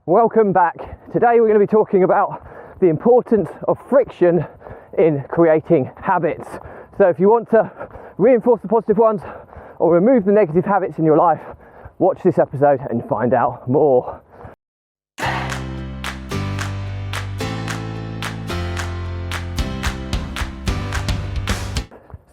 Welcome back. Today we're going to be talking about the importance of friction in creating habits. So if you want to reinforce the positive ones or remove the negative habits in your life, watch this episode and find out more.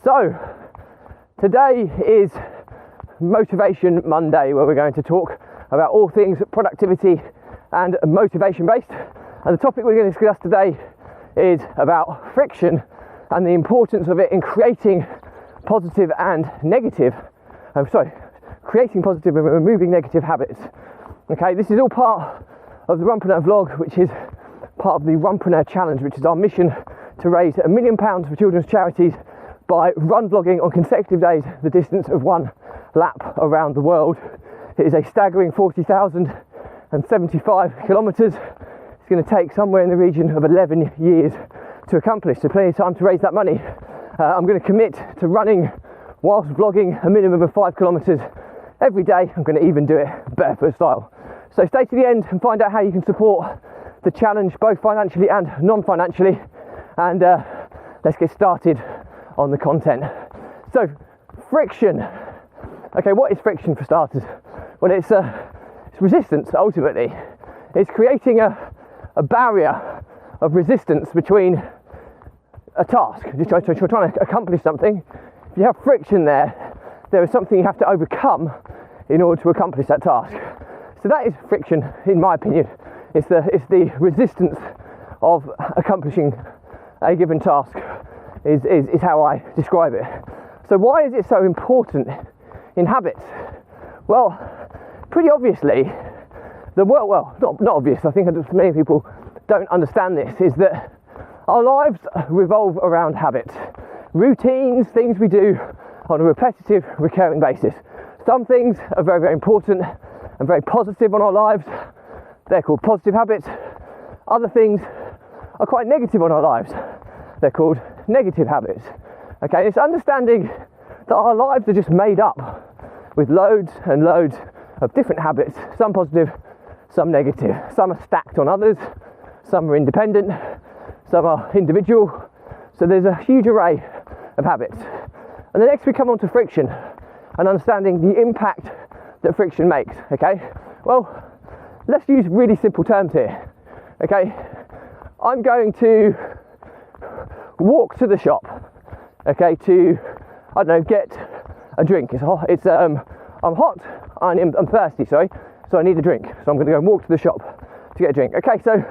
So today is Motivation Monday, where we're going to talk about all things productivity and motivation based, and the topic we're going to discuss today is about friction and the importance of it in creating positive and removing negative habits. Okay, this is all part of the Runpreneur vlog, which is part of the Runpreneur challenge, which is our mission to raise £1 million for children's charities by run vlogging on consecutive days the distance of one lap around the world. It is a staggering 40,075 kilometres. It's going to take somewhere in the region of 11 years to accomplish, so plenty of time to raise that money. I'm going to commit to running whilst vlogging a minimum of 5 kilometres every day. I'm going to even do it barefoot style. So stay to the end and find out how you can support the challenge both financially and non-financially, and let's get started on the content. So friction. Okay, what is friction for starters? Well, it's resistance ultimately. It's creating a barrier of resistance between a task. You're trying to accomplish something. If you have friction there is something you have to overcome in order to accomplish that task. So that is friction, in my opinion. It's the resistance of accomplishing a given task is how I describe it. So why is it so important in habits? Well, pretty obviously, not obvious, I think many people don't understand this, is that our lives revolve around habits, routines, things we do on a repetitive, recurring basis. Some things are very, very important and very positive on our lives. They're called positive habits. Other things are quite negative on our lives. They're called negative habits. Okay, it's understanding that our lives are just made up with loads and loads of different habits, some positive, some negative. Some are stacked on others, some are independent, some are individual. So there's a huge array of habits. And then next we come on to friction and understanding the impact that friction makes. Okay, well, let's use really simple terms here. Okay, I'm going to walk to the shop, okay, to, I don't know, get a drink. I'm hot, I'm thirsty, sorry, so I need a drink. So I'm going to go and walk to the shop to get a drink. Okay, so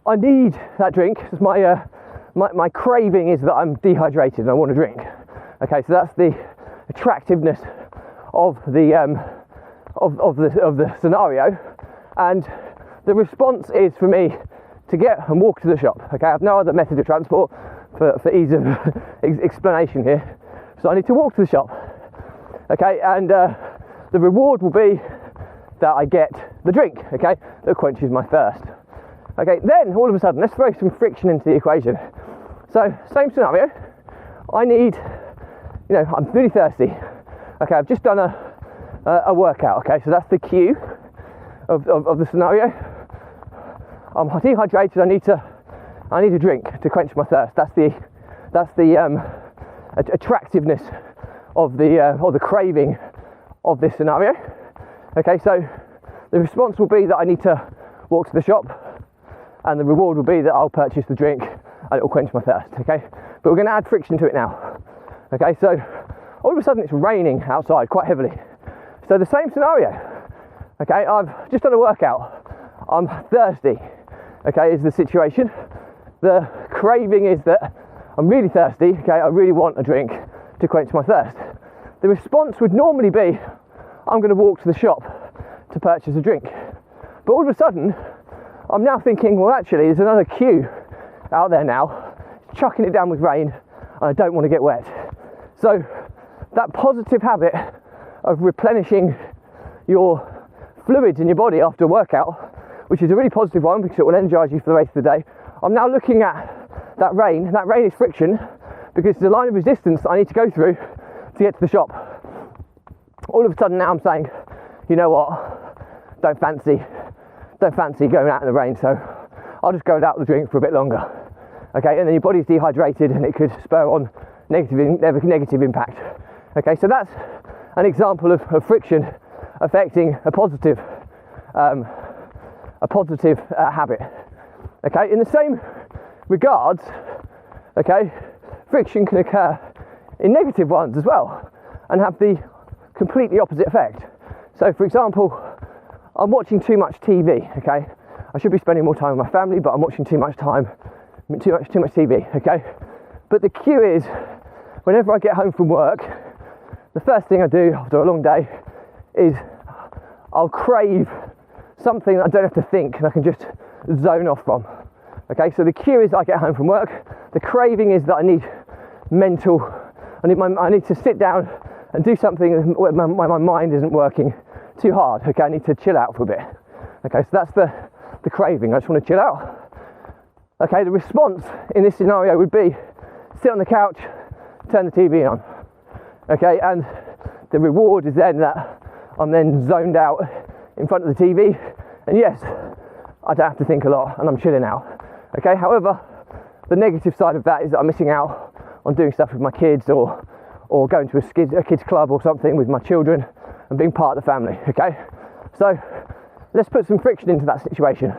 I need that drink because my craving is that I'm dehydrated and I want a drink. Okay, so that's the attractiveness of the scenario, and the response is for me to get and walk to the shop. Okay, I have no other method of transport for ease of explanation here, so I need to walk to the shop. Okay, and the reward will be that I get the drink, okay, that quenches my thirst. Okay, then all of a sudden, let's throw some friction into the equation. So, same scenario, I'm really thirsty. Okay, I've just done a workout, okay, so that's the cue of the scenario. I'm dehydrated, I need a drink to quench my thirst. That's the attractiveness of the craving of this scenario. Okay, so the response will be that I need to walk to the shop, and the reward will be that I'll purchase the drink and it will quench my thirst. Okay, but we're going to add friction to it now. Okay, so all of a sudden it's raining outside quite heavily. So the same scenario. Okay, I've just done a workout. I'm thirsty. Okay, is the situation. The craving is that I'm really thirsty. Okay, I really want a drink to quench my thirst. The response would normally be, I'm going to walk to the shop to purchase a drink. But all of a sudden, I'm now thinking, well, actually, there's another queue out there now, chucking it down with rain, and I don't want to get wet. So that positive habit of replenishing your fluids in your body after a workout, which is a really positive one because it will energise you for the rest of the day. I'm now looking at that rain. That rain is friction because it's a line of resistance that I need to go through to get to the shop. All of a sudden now I'm saying, you know what, don't fancy don't fancy going out in the rain, so I'll just go without the drink for a bit longer. Okay, and then your body's dehydrated and it could spur on negative impact. Okay, so that's an example of friction affecting a positive habit. Okay, in the same regards, okay, friction can occur in negative ones as well and have the completely opposite effect. So for example, I'm watching too much TV, okay? I should be spending more time with my family, but I'm watching too much TV, okay? But the cue is, whenever I get home from work, the first thing I do after a long day is I'll crave something that I don't have to think and I can just zone off from. Okay, so the cue is I get home from work. The craving is that I need to sit down and do something where my mind isn't working too hard. Okay, I need to chill out for a bit. Okay, so that's the craving. I just want to chill out. Okay, the response in this scenario would be sit on the couch, turn the TV on. Okay, and the reward is then that I'm then zoned out in front of the TV, and yes, I don't have to think a lot and I'm chilling out. Okay, however, the negative side of that is that I'm missing out on doing stuff with my kids or going to a kids club or something with my children and being part of the family. Okay, so let's put some friction into that situation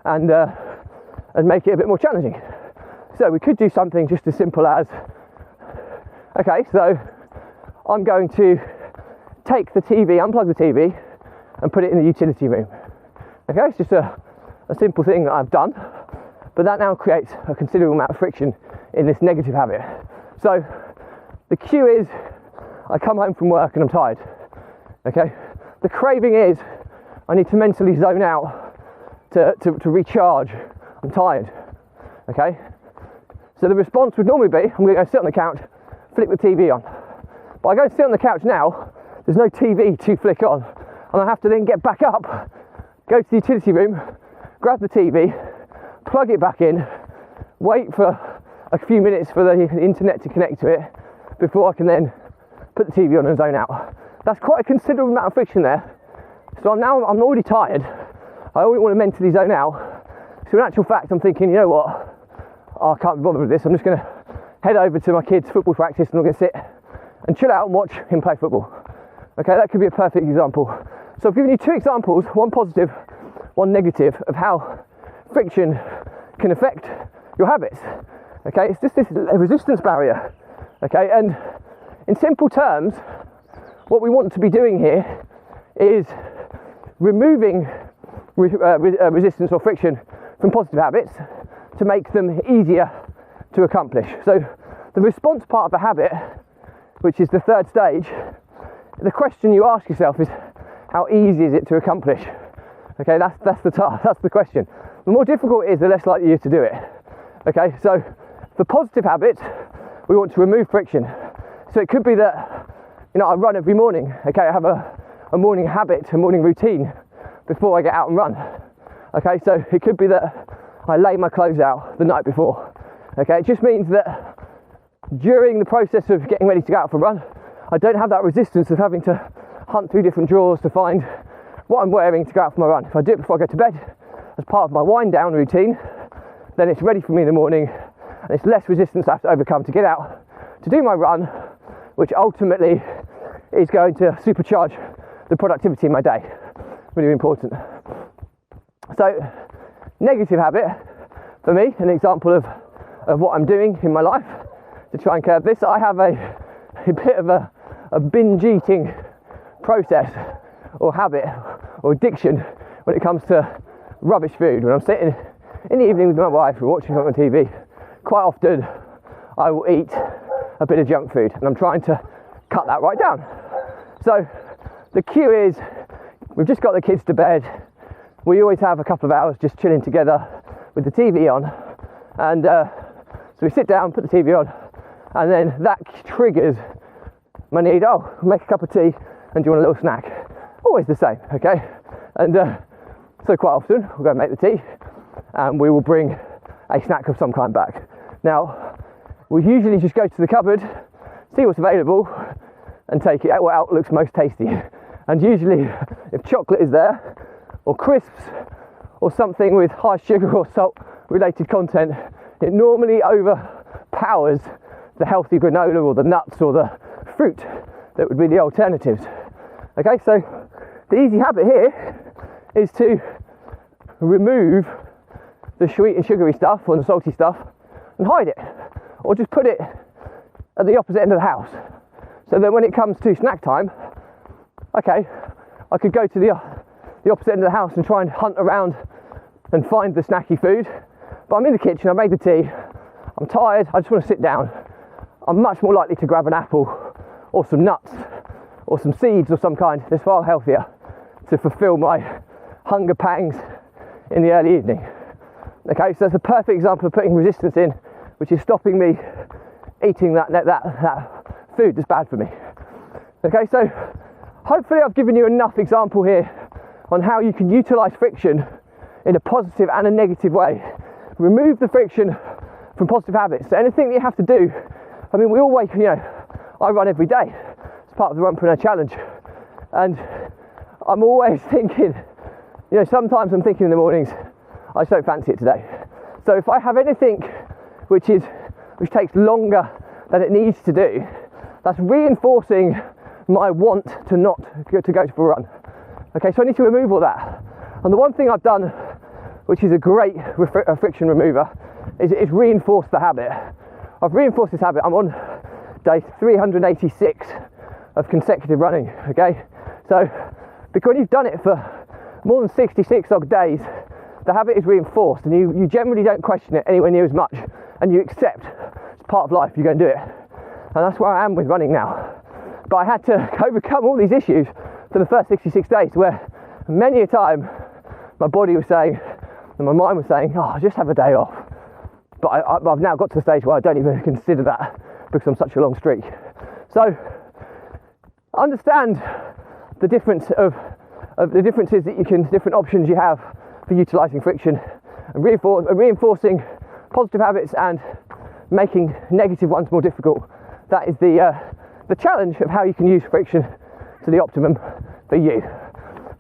and make it a bit more challenging. So we could do something just as simple as, okay, so I'm going to take the TV, unplug the TV and put it in the utility room. Okay, it's just a simple thing that I've done, but that now creates a considerable amount of friction in this negative habit. So the cue is I come home from work and I'm tired. Okay, the craving is I need to mentally zone out to recharge. I'm tired. Okay, so the response would normally be I'm going to go sit on the couch, flick the TV on. But I go sit on the couch now, there's no TV to flick on, and I have to then get back up, go to the utility room, grab the TV, plug it back in, wait for a few minutes for the internet to connect to it before I can then put the TV on and zone out. That's quite a considerable amount of friction there. So I'm already tired. I already want to mentally zone out. So in actual fact, I'm thinking, you know what? I can't be bothered with this. I'm just going to head over to my kids' football practice and I'm going to sit and chill out and watch him play football. Okay, that could be a perfect example. So I've given you two examples, one positive, one negative, of how friction can affect your habits. Okay, it's just this resistance barrier. Okay, and in simple terms, what we want to be doing here is removing resistance or friction from positive habits to make them easier to accomplish. So the response part of the habit, which is the third stage, the question you ask yourself is, how easy is it to accomplish? Okay, that's the task, that's the question. The more difficult it is, the less likely you are to do it. Okay, so for positive habits, we want to remove friction. So it could be that, you know, I run every morning. Okay, I have a morning habit, a morning routine before I get out and run. Okay, so it could be that I lay my clothes out the night before. Okay, it just means that during the process of getting ready to go out for a run, I don't have that resistance of having to hunt through different drawers to find what I'm wearing to go out for my run. If I do it before I go to bed as part of my wind down routine, then it's ready for me in the morning and it's less resistance I have to overcome to get out to do my run, which ultimately is going to supercharge the productivity in my day. Really important. So, negative habit for me, an example of what I'm doing in my life to try and curb this. I have a bit of a binge eating process or habit or addiction when it comes to rubbish food. When I'm sitting in the evening with my wife, we're watching something on TV, quite often I will eat a bit of junk food and I'm trying to cut that right down. So the cue is, we've just got the kids to bed, we always have a couple of hours just chilling together with the TV on, and so we sit down, put the TV on, and then that triggers my need, oh, make a cup of tea and do you want a little snack? Always the same, okay? And so quite often we'll go and make the tea and we will bring a snack of some kind back. Now, we usually just go to the cupboard, see what's available and take it what looks most tasty. And usually if chocolate is there, or crisps, or something with high sugar or salt related content, it normally overpowers the healthy granola or the nuts or the fruit that would be the alternatives. Okay, so the easy habit here is to remove the sweet and sugary stuff or the salty stuff and hide it, or just put it at the opposite end of the house, so that when it comes to snack time, okay, I could go to the opposite end of the house and try and hunt around and find the snacky food, but I'm in the kitchen, I made the tea, I'm tired, I just want to sit down. I'm much more likely to grab an apple or some nuts or some seeds or some kind that's far healthier to fulfill my hunger pangs in the early evening. Okay, so that's a perfect example of putting resistance in, which is stopping me eating that food that's bad for me. Okay, so hopefully I've given you enough example here on how you can utilize friction in a positive and a negative way. Remove the friction from positive habits. So anything that you have to do, I mean, we all wake, I run every day. It's part of the Runpreneur challenge. And I'm always thinking, sometimes I'm thinking in the mornings, I just don't fancy it today. So if I have anything which takes longer than it needs to do, that's reinforcing my want to not go for a run. Okay, so I need to remove all that. And the one thing I've done, which is a great friction remover, is reinforce the habit. I've reinforced this habit. I'm on day 386 of consecutive running, okay? So, because when you've done it for more than 66 odd days, the habit is reinforced, and you generally don't question it anywhere near as much, and you accept it's part of life, you go and do it. And that's where I am with running now. But I had to overcome all these issues for the first 66 days, where many a time my body was saying, and my mind was saying, oh, just have a day off. But I've now got to the stage where I don't even consider that because I'm such a long streak. So understand the difference of the differences that different options you have for utilising friction, and reinforcing positive habits and making negative ones more difficult. That is the challenge of how you can use friction to the optimum for you.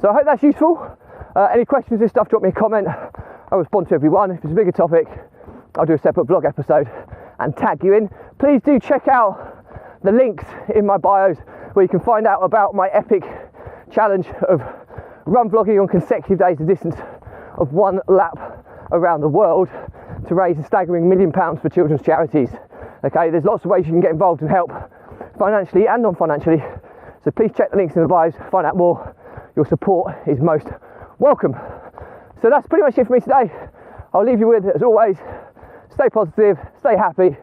So I hope that's useful. Any questions and stuff, drop me a comment. I'll respond to everyone. If it's a bigger topic, I'll do a separate vlog episode and tag you in. Please do check out the links in my bios where you can find out about my epic challenge of run vlogging on consecutive days, the distance of 1 lap around the world, to raise a staggering £1 million for children's charities. Okay, there's lots of ways you can get involved and help financially and non-financially. So please check the links in the bios, find out more. Your support is most welcome. So that's pretty much it for me today. I'll leave you with, as always, stay positive, stay happy,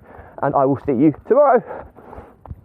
and I will see you tomorrow.